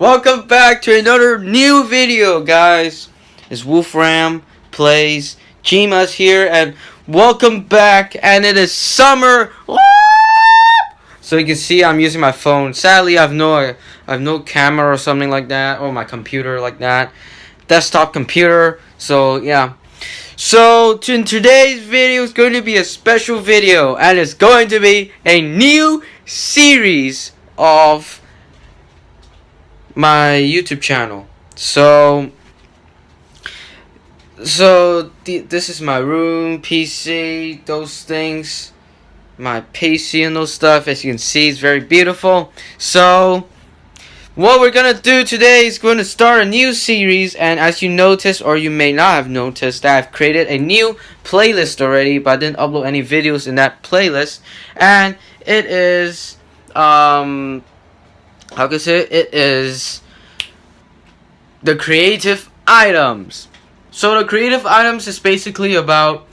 Welcome back to another new video, guys. It's Wolfram Plays. Jima's here, and welcome back. And it is summer. So you can see I'm using my phone. Sadly, I have no camera or something like that, or my computer like that, desktop computer. So yeah. So in today's video is going to be a special video, and it's going to be a new series of my YouTube channel. This is my room, PC, those things, my PC and those stuff. As you can see, it's very beautiful. So what we're gonna do today is going to start a new series, and as you noticed, or you may not have noticed, that I've created a new playlist already, but I didn't upload any videos in that playlist. And it is how can I say it? It is the creative items. So the creative items is basically about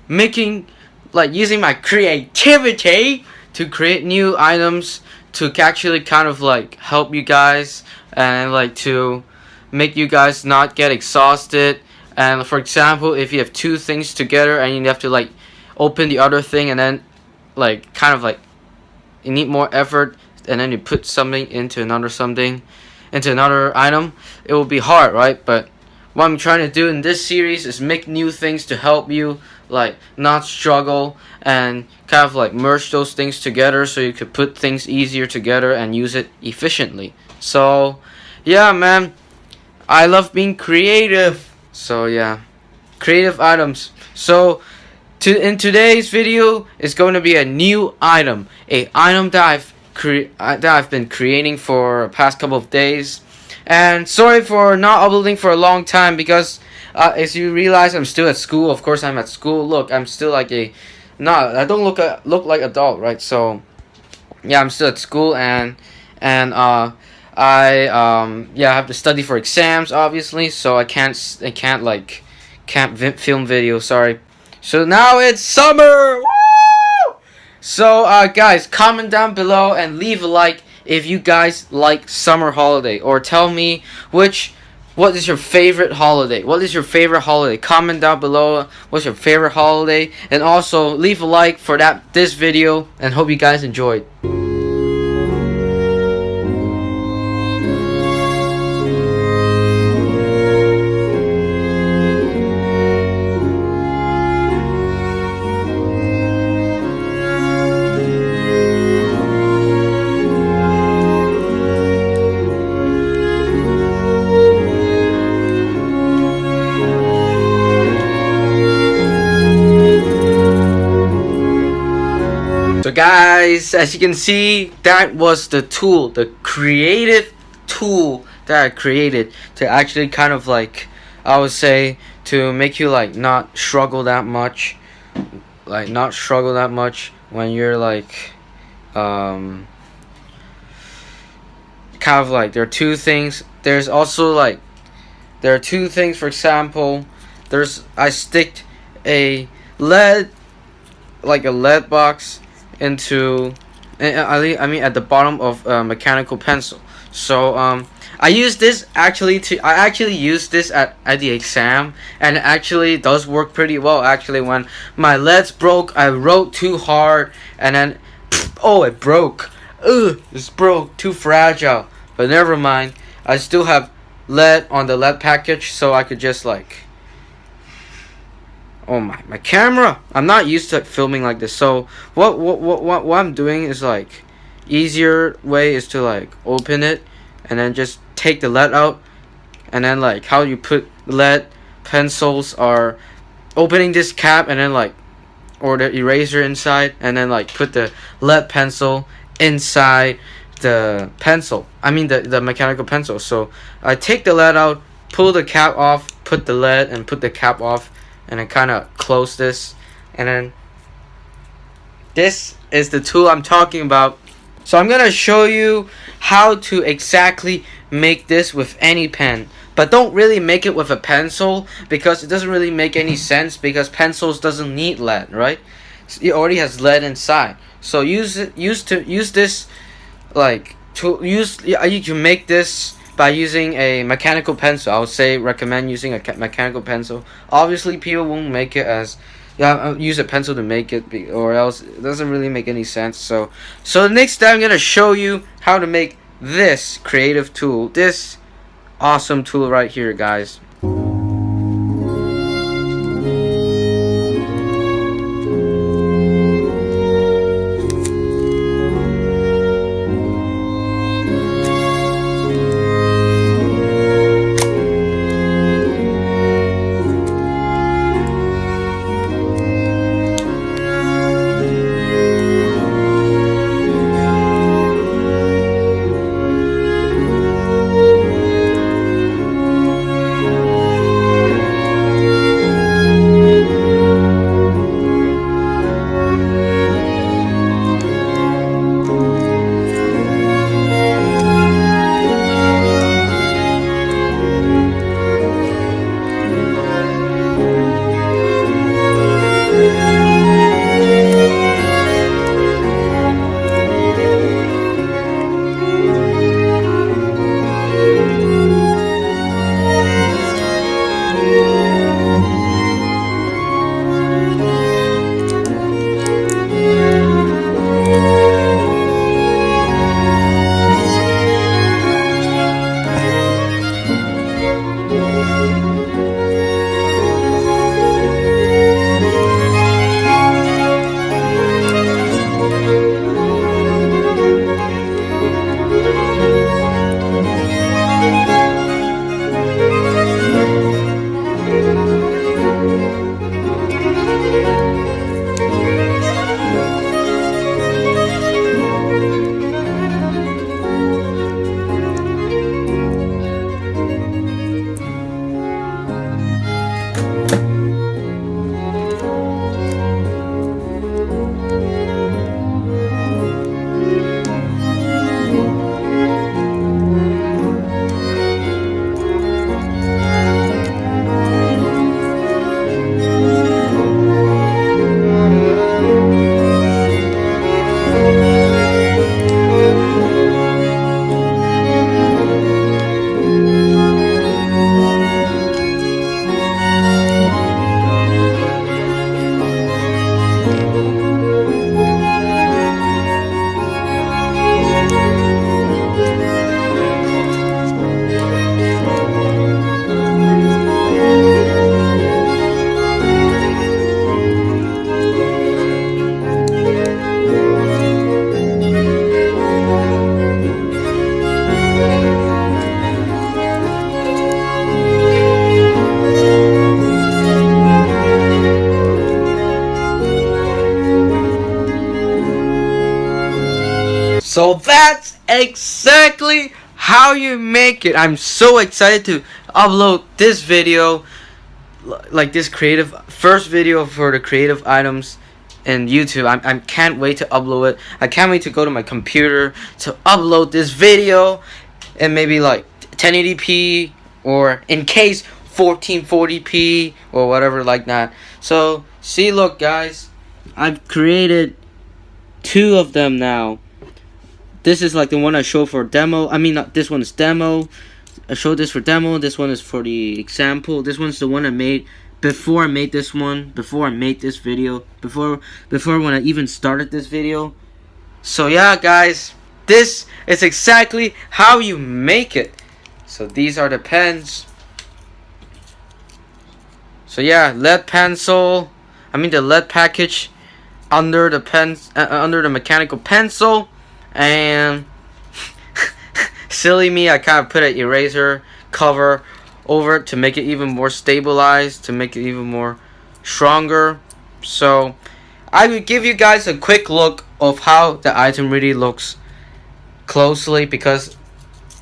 making, like, using my creativity to create new items to actually kind of like help you guys, and like to make you guys not get exhausted. And for example, if you have two things together and you have to like open the other thing, and then like kind of like you need more effort, and then you put something into another item, it will be hard, right? But what I'm trying to do in this series is make new things to help you like not struggle, and kind of like merge those things together so you could put things easier together and use it efficiently. So yeah, man, I love being creative. So yeah, creative items. So in today's video is going to be a new item, a item that I've been creating for the past couple of days. And sorry for not uploading for a long time, because as you realize, I'm still at school. Of course I'm at school. Look, I'm still like I don't look like adult, right? So yeah, I'm still at school, and I have to study for exams, obviously, so I can't film video, sorry. So now it's summer. So guys, comment down below and leave a like if you guys like summer holiday, or tell me what is your favorite holiday. What is your favorite holiday? Comment down below what's your favorite holiday, and also leave a like for this video, and hope you guys enjoyed. So guys, as you can see, that was the tool, the creative tool that I created to actually kind of like, I would say, to make you like not struggle that much, when you're like kind of like, there are two things. There's also like, there are two things. For example, I stick a lead box into, at the bottom of a mechanical pencil. So I actually used this at the exam, and it actually does work pretty well. Actually, when my leads broke, I wrote too hard, and then it broke. It's broke, too fragile. But never mind, I still have lead on the lead package, so I could just like, oh my camera, I'm not used to filming like this. So what I'm doing is like, easier way is to like open it and then just take the lead out, and then like how you put lead pencils are opening this cap, and then like, or the eraser inside, and then like put the lead pencil inside the pencil, the mechanical pencil. So I take the lead out, pull the cap off, put the lead, and put the cap off, and then kind of close this, and then this is the tool I'm talking about. So I'm gonna show you how to exactly make this with any pen, but don't really make it with a pencil, because it doesn't really make any sense, because pencils doesn't need lead, right? It already has lead inside. So use this like to use, you can make this by using a mechanical pencil. I would say recommend using a mechanical pencil. Obviously, people won't make it as use a pencil to make it, or else it doesn't really make any sense. So next time I'm gonna show you how to make this creative tool, this awesome tool right here, guys. So that's exactly how you make it. I'm so excited to upload this video, like this creative first video for the creative items in YouTube. I can't wait to upload it. I can't wait to go to my computer to upload this video, and maybe like 1080p, or in case 1440p or whatever like that. So see, look guys, I've created 2 of them now. This is like the one I showed for demo. I mean, not, this one is demo. I showed this for demo. This one is for the example. This one's the one I made before I made this one. Before I made this video. Before when I even started this video. So yeah, guys, this is exactly how you make it. So these are the pens. So yeah, lead pencil. I mean the lead package under the pens, under the mechanical pencil. And silly me, I kind of put an eraser cover over it to make it even more stabilized, to make it even more stronger. So I will give you guys a quick look of how the item really looks closely, because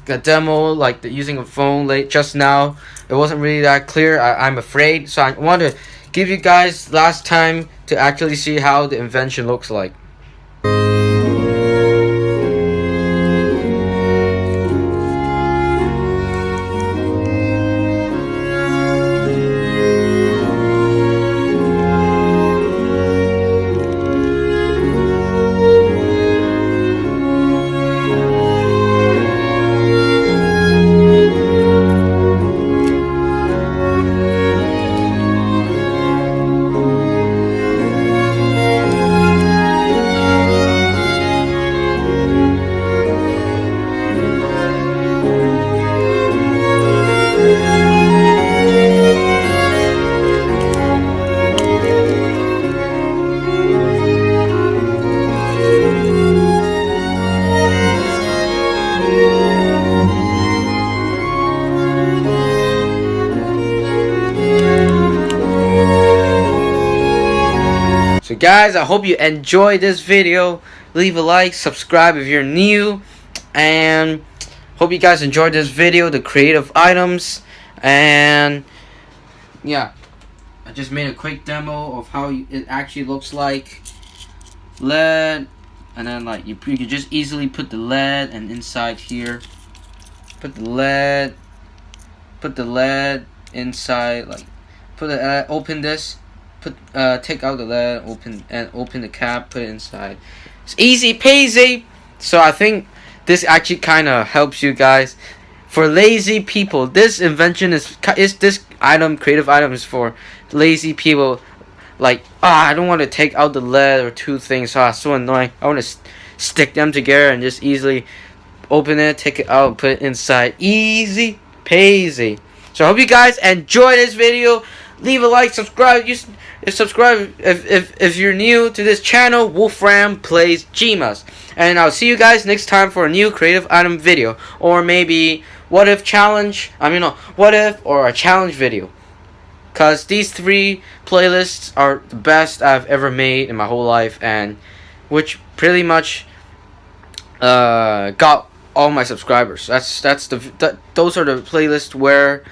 the demo, like using a phone late just now, it wasn't really that clear. I'm afraid. So I want to give you guys last time to actually see how the invention looks like. So guys, I hope you enjoyed this video. Leave a like, subscribe if you're new, and hope you guys enjoyed this video, the creative items. And yeah, I just made a quick demo of how it actually looks like. LED, and then like you can just easily put the LED and inside here. Put the LED inside, like put the open this, take out the LED, open the cap, put it inside. It's easy peasy. So I think this actually kind of helps you guys. For lazy people, this invention is this item, creative item, is for lazy people. Like, I don't want to take out the LED or two things. It's so annoying. I want to stick them together and just easily open it, take it out, put it inside. Easy peasy. So I hope you guys enjoy this video. Leave a like, subscribe. Subscribe if you're new to this channel. Wolfram Plays Gemas. And I'll see you guys next time for a new creative item video, or maybe what if challenge. What if or a challenge video. Cause these 3 playlists are the best I've ever made in my whole life, and which pretty much got all my subscribers. Those are the playlists where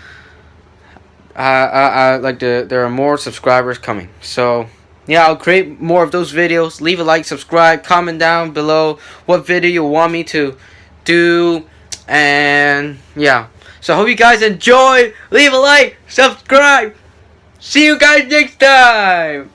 there are more subscribers coming. So yeah, I'll create more of those videos. Leave a like, subscribe, comment down below what video you want me to do, and yeah. So I hope you guys enjoy. Leave a like, subscribe. See you guys next time.